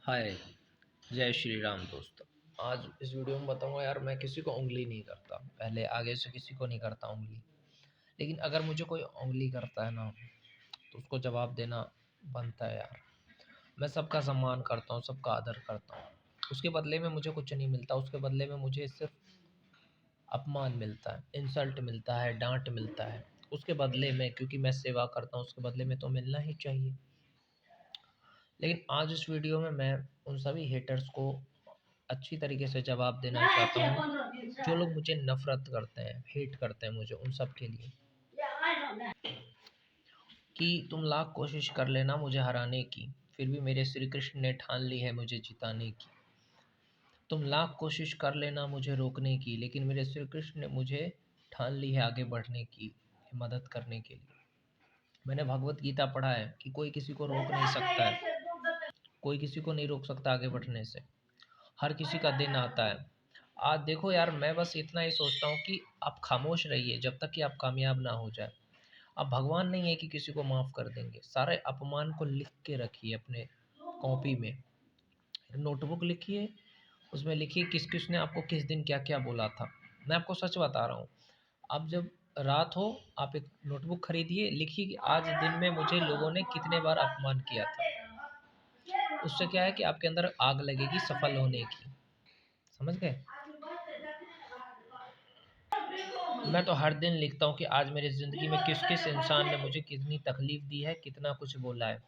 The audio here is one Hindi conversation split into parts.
हाय, जय श्री राम दोस्तों। आज इस वीडियो में बताऊंगा यार, मैं किसी को उंगली नहीं करता। पहले आगे से किसी को नहीं करता उंगली, लेकिन अगर मुझे कोई उंगली करता है ना, तो उसको जवाब देना बनता है यार। मैं सबका सम्मान करता हूँ, सबका आदर करता हूँ। उसके बदले में मुझे कुछ नहीं मिलता, उसके बदले में मुझे सिर्फ अपमान मिलता है, इंसल्ट मिलता है, डांट मिलता है। उसके बदले में, क्योंकि मैं सेवा करता हूँ, उसके बदले में तो मिलना ही चाहिए। लेकिन आज इस वीडियो में मैं उन सभी हेटर्स को अच्छी तरीके से जवाब देना चाहता हूँ, जो लोग मुझे नफरत करते हैं, हेट करते हैं मुझे, उन सब के लिए। कि तुम लाख कोशिश कर लेना मुझे हराने की, फिर भी मेरे श्री कृष्ण ने ठान ली है मुझे जिताने की। तुम लाख कोशिश कर लेना मुझे रोकने की, लेकिन मेरे श्री कृष्ण ने मुझे ठान ली है आगे बढ़ने की, मदद करने के लिए। मैंने भगवत गीता पढ़ा है कि कोई किसी को रोक नहीं सकता है, कोई किसी को नहीं रोक सकता आगे बढ़ने से। हर किसी का दिन आता है। आज देखो यार, मैं बस इतना ही सोचता हूँ कि आप खामोश रहिए जब तक कि आप कामयाब ना हो जाए। आप भगवान नहीं है कि किसी को माफ़ कर देंगे। सारे अपमान को लिख के रखिए अपने कॉपी में, नोटबुक लिखिए, उसमें लिखिए किस किस ने आपको किस दिन क्या क्या बोला था। मैं आपको सच बता रहा हूँ। आप जब रात हो, आप एक नोटबुक खरीदिए, लिखिए कि आज दिन में मुझे लोगों ने कितने बार अपमान किया था। उससे क्या है कि आपके अंदर आग लगेगी सफल होने की। समझ गए? मैं तो हर दिन लिखता हूँ कि आज मेरी ज़िंदगी में किस किस इंसान ने मुझे कितनी तकलीफ़ दी है, कितना कुछ बोला है,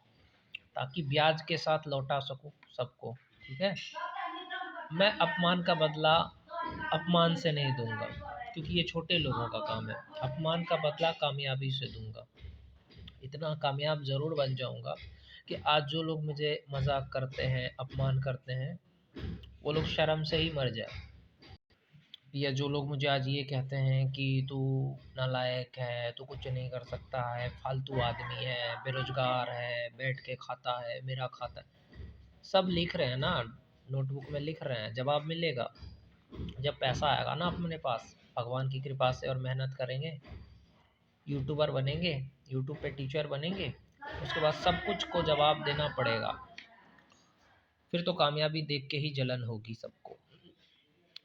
ताकि ब्याज के साथ लौटा सकूँ सबको। ठीक है? मैं अपमान का बदला अपमान से नहीं दूंगा, क्योंकि ये छोटे लोगों का काम है। अपमान का बदला कामयाबी से दूंगा। इतना कामयाब ज़रूर बन जाऊंगा कि आज जो लोग मुझे मजाक करते हैं, अपमान करते हैं, वो लोग शर्म से ही मर जाए। या जो लोग मुझे आज ये कहते हैं कि तू नालायक है, तू कुछ नहीं कर सकता है, फालतू आदमी है, बेरोजगार है, बैठ के खाता है, मेरा खाता है, सब लिख रहे हैं ना, नोटबुक में लिख रहे हैं। जवाब मिलेगा जब पैसा आएगा ना अपने पास, भगवान की कृपा से, और मेहनत करेंगे, यूट्यूबर बनेंगे, यूट्यूब पे टीचर बनेंगे, उसके बाद सब कुछ को जवाब देना पड़ेगा। फिर तो कामयाबी देख के ही जलन होगी सबको।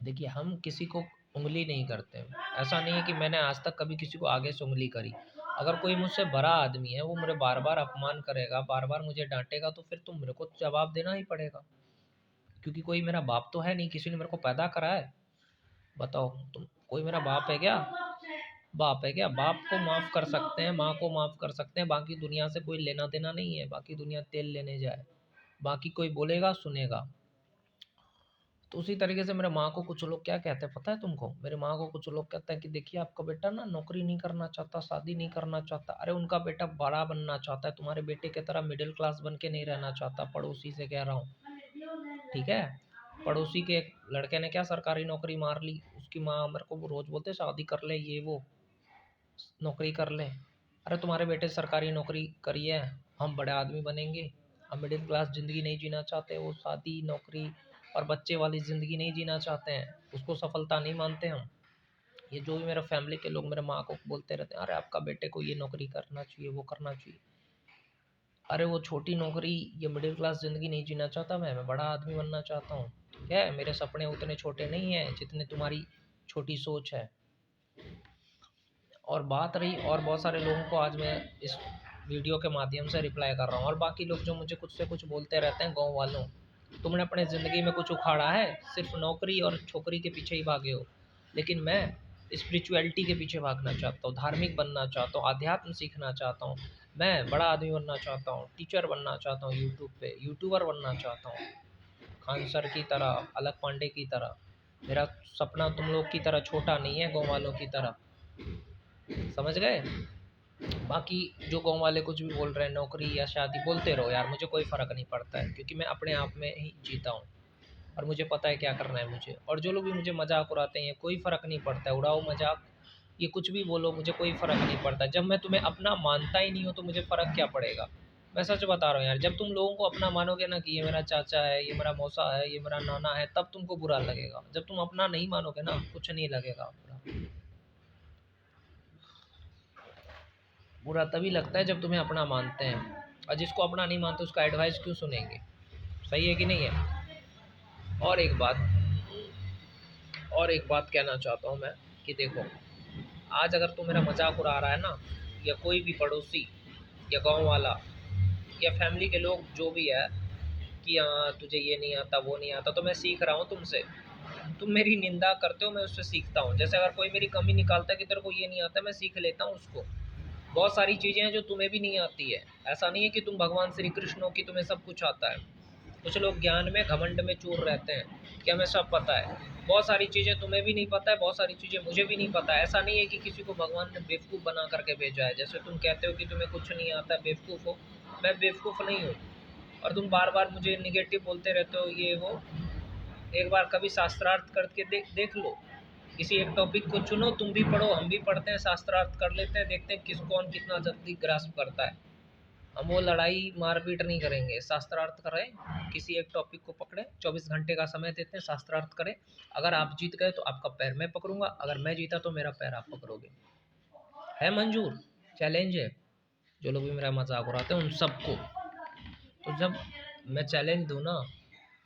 देखिए, हम किसी को उंगली नहीं करते हैं। ऐसा नहीं है कि मैंने आज तक कभी किसी को आगे से उंगली करी। अगर कोई मुझसे बड़ा आदमी है, वो मेरे बार बार अपमान करेगा, बार बार मुझे डांटेगा, तो फिर तो मेरे को जवाब देना ही पड़ेगा। क्योंकि कोई मेरा बाप तो है नहीं, किसी ने मेरे को पैदा करा है। बताओ तुम, कोई मेरा बाप है क्या? बाप है क्या? बाप को माफ़ कर सकते हैं, माँ को माफ़ कर सकते हैं, बाकी दुनिया से कोई लेना देना नहीं है। बाकी दुनिया तेल लेने जाए, बाकी कोई बोलेगा सुनेगा। तो उसी तरीके से मेरे माँ को कुछ लोग क्या कहते हैं पता है तुमको? मेरे माँ को कुछ लोग कहते हैं कि देखिए, आपका बेटा ना नौकरी नहीं करना चाहता, शादी नहीं करना चाहता। अरे उनका बेटा बड़ा बनना चाहता है, तुम्हारे बेटे की तरह मिडिल क्लास बन के नहीं रहना चाहता। पड़ोसी से कह रहा हूँ, ठीक है? पड़ोसी के एक लड़के ने क्या सरकारी नौकरी मार ली, उसकी माँ मेरे को रोज बोलते शादी कर ले, ये वो, नौकरी कर ले। अरे तुम्हारे बेटे सरकारी नौकरी करी है, हम बड़े आदमी बनेंगे। हम मिडिल क्लास ज़िंदगी नहीं जीना चाहते, वो शादी नौकरी और बच्चे वाली ज़िंदगी नहीं जीना चाहते हैं, उसको सफलता नहीं मानते हम। ये जो भी मेरा फैमिली के लोग मेरे माँ को बोलते रहते हैं, अरे आपका बेटे को ये नौकरी करना चाहिए, वो करना चाहिए। अरे वो छोटी नौकरी, ये मिडिल क्लास ज़िंदगी नहीं जीना चाहता मैं बड़ा आदमी बनना चाहता हूँ। ठीक है? मेरे सपने उतने छोटे नहीं हैं जितने तुम्हारी छोटी सोच है। और बात रही और बहुत सारे लोगों को आज मैं इस वीडियो के माध्यम से रिप्लाई कर रहा हूँ, और बाकी लोग जो मुझे कुछ से कुछ बोलते रहते हैं, गाँव वालों, तुमने अपने ज़िंदगी में कुछ उखाड़ा है? सिर्फ नौकरी और छोकरी के पीछे ही भागे हो। लेकिन मैं स्पिरिचुअलिटी के पीछे भागना चाहता हूँ, धार्मिक बनना चाहता हूँ, अध्यात्म सीखना चाहता हूँ, मैं बड़ा आदमी बनना चाहता हूँ, टीचर बनना चाहता हूँ, यूट्यूब पे यूट्यूबर बनना चाहता हूँ, खान सर की तरह, अलग पांडे की तरह। मेरा सपना तुम लोग की तरह छोटा नहीं है, गाँव वालों की तरह। समझ गए? बाकी जो गाँव वाले कुछ भी बोल रहे हैं, नौकरी या शादी, बोलते रहो यार, मुझे कोई फ़र्क नहीं पड़ता है, क्योंकि मैं अपने आप में ही जीता हूँ और मुझे पता है क्या करना है मुझे। और जो लोग भी मुझे मजाक उड़ाते हैं, कोई फ़र्क नहीं पड़ता है, उड़ाओ मजाक, ये कुछ भी बोलो, मुझे कोई फ़र्क नहीं पड़ता। जब मैं तुम्हें अपना मानता ही नहीं हूँ, तो मुझे फ़र्क क्या पड़ेगा? मैं सच बता रहा हूँ यार, जब तुम लोगों को अपना मानोगे ना कि ये मेरा चाचा है, ये मेरा मौसा है, ये मेरा नाना है, तब तुमको बुरा लगेगा। जब तुम अपना नहीं मानोगे ना, कुछ नहीं लगेगा बुरा। बुरा तभी लगता है जब तुम्हें अपना मानते हैं, और जिसको अपना नहीं मानते उसका एडवाइस क्यों सुनेंगे? सही है कि नहीं है? और एक बात और एक बात कहना चाहता हूँ मैं कि देखो, आज अगर तू मेरा मजाक उड़ा रहा है ना, या कोई भी पड़ोसी या गांव वाला या फैमिली के लोग जो भी है, कि हाँ तुझे ये नहीं आता वो नहीं आता, तो मैं सीख रहा हूँ तुमसे। तुम मेरी निंदा करते हो, मैं उससे सीखता हूँ। जैसे अगर कोई मेरी कमी निकालता है कि तेरे को ये नहीं आता, मैं सीख लेता हूँ उसको। बहुत सारी चीज़ें हैं जो तुम्हें भी नहीं आती है। ऐसा नहीं है कि तुम भगवान श्री कृष्ण हो कि तुम्हें सब कुछ आता है। कुछ लोग ज्ञान में घमंड में चूर रहते हैं कि हमें सब पता है। बहुत सारी चीज़ें तुम्हें भी नहीं पता है, बहुत सारी चीज़ें मुझे भी नहीं पता है। ऐसा नहीं है कि किसी को भगवान ने बेवकूफ़ बना करके भेजा है। जैसे तुम कहते हो कि तुम्हें कुछ नहीं आता, बेवकूफ़ हो। मैं बेवकूफ़ नहीं हूँ। और तुम बार बार मुझे निगेटिव बोलते रहते हो, ये वो। एक बार कभी शास्त्रार्थ करके देख लो। किसी एक टॉपिक को चुनो, तुम भी पढ़ो, हम भी पढ़ते हैं, शास्त्रार्थ कर लेते हैं, देखते हैं किस कौन कितना जल्दी ग्रास्प करता है। हम वो लड़ाई मारपीट नहीं करेंगे, शास्त्रार्थ करें। किसी एक टॉपिक को पकड़े, 24 घंटे का समय देते हैं, शास्त्रार्थ करें। अगर आप जीत गए तो आपका पैर मैं पकड़ूंगा, अगर मैं जीता तो मेरा पैर आप पकड़ोगे। है मंजूर? चैलेंज है। जो लोग भी मेरा मजाक उड़ाते हैं उन सबको। तो जब मैं चैलेंज दूँ ना,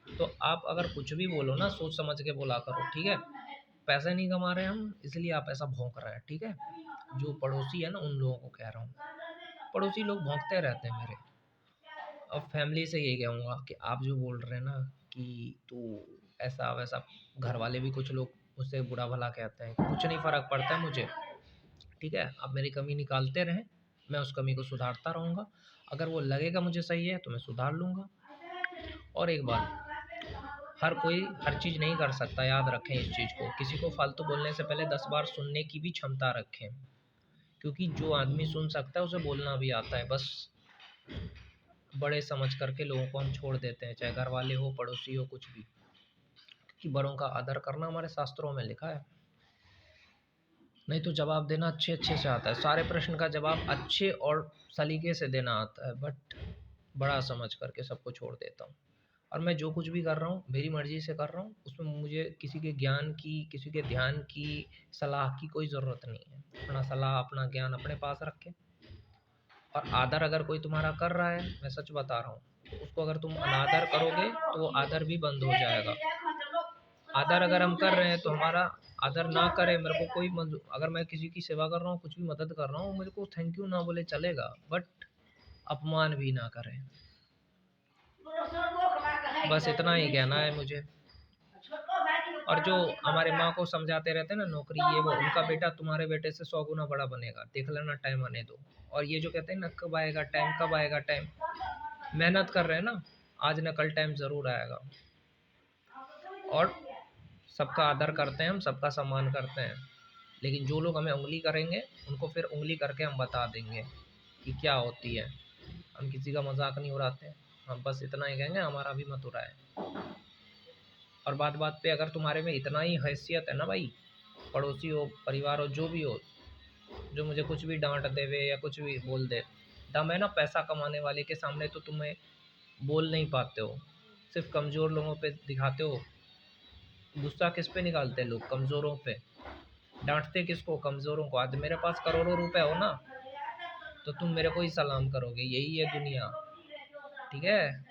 तो आप अगर कुछ भी बोलो ना, सोच समझ के बोला करो, ठीक है? पैसे नहीं कमा रहे हम, इसलिए आप ऐसा भौंक रहे हैं, ठीक है? जो पड़ोसी है ना, उन लोगों को कह रहा हूँ। पड़ोसी लोग भौंकते रहते हैं मेरे। अब फैमिली से यही कहूँगा कि आप जो बोल रहे हैं ना कि तू ऐसा वैसा, घर वाले भी कुछ लोग मुझसे बुरा भला कहते हैं, कुछ नहीं फ़र्क पड़ता है मुझे, ठीक है? आप मेरी कमी निकालते रहें, मैं उस कमी को सुधारता रहूँगा। अगर वो लगेगा मुझे सही है तो मैं सुधार लूँगा। और एक बात, हर कोई हर चीज़ नहीं कर सकता, याद रखें इस चीज़ को। किसी को फालतू बोलने से पहले 10 बार सुनने की भी क्षमता रखें, क्योंकि जो आदमी सुन सकता है उसे बोलना भी आता है। बस बड़े समझ करके लोगों को हम छोड़ देते हैं, चाहे घर वाले हो, पड़ोसी हो, कुछ भी। कि बड़ों का आदर करना हमारे शास्त्रों में लिखा है। नहीं तो जवाब देना अच्छे अच्छे से आता है, सारे प्रश्न का जवाब अच्छे और सलीके से देना आता है, बट बड़ा समझ करके सबको छोड़ देता हूँ। और मैं जो कुछ भी कर रहा हूँ मेरी मर्ज़ी से कर रहा हूँ, उसमें मुझे किसी के ज्ञान की, किसी के ध्यान की, सलाह की कोई ज़रूरत नहीं है। अपना सलाह, अपना ज्ञान अपने पास रखें। और आदर अगर कोई तुम्हारा कर रहा है, मैं सच बता रहा हूँ, तो उसको अगर तुम अनादर करोगे तो वो आदर भी बंद हो जाएगा। आदर अगर हम कर रहे हैं तो हमारा आदर ना करे, मेरे को कोई अगर मैं किसी की सेवा कर रहा हूँ, कुछ भी मदद कर रहा हूँ, मेरे को थैंक यू ना बोले चलेगा, बट अपमान भी ना करें। बस इतना ही कहना है मुझे। और जो हमारे माँ को समझाते रहते हैं ना, नौकरी ये वो, उनका बेटा तुम्हारे बेटे से 100 गुना बड़ा बनेगा, देख लेना, टाइम आने दो। और ये जो कहते हैं ना, कब आएगा टाइम, कब आएगा टाइम, मेहनत कर रहे हैं ना, आज न कल टाइम ज़रूर आएगा। और सबका आदर करते हैं हम, सबका सम्मान करते हैं, लेकिन जो लोग हमें उंगली करेंगे उनको फिर उंगली करके हम बता देंगे कि क्या होती है। हम किसी का मजाक नहीं उड़ाते, हम बस इतना ही कहेंगे हमारा भी मत उड़ाए। और बात बात पे अगर तुम्हारे में इतना ही हैसियत है ना भाई, पड़ोसी हो, परिवार हो, जो भी हो, जो मुझे कुछ भी डांट देवे या कुछ भी बोल दे, दम है ना पैसा कमाने वाले के सामने तो तुम्हें बोल नहीं पाते हो, सिर्फ कमज़ोर लोगों पे दिखाते हो। गुस्सा किस पे निकालते हैं लोग? कमज़ोरों पे। डांटते किसको? कमज़ोरों को। आज मेरे पास करोड़ों रुपए हो ना, तो तुम मेरे को ही सलाम करोगे, यही है दुनिया, ठीक है?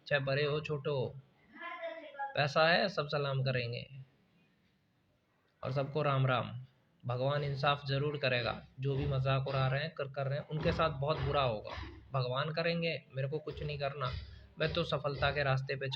चाहे बड़े हो छोटे हो, पैसा है सब सलाम करेंगे। और सबको राम राम। भगवान इंसाफ ज़रूर करेगा। जो भी मजाक उड़ा रहे हैं, कर रहे हैं, उनके साथ बहुत बुरा होगा। भगवान करेंगे, मेरे को कुछ नहीं करना। मैं तो सफलता के रास्ते पे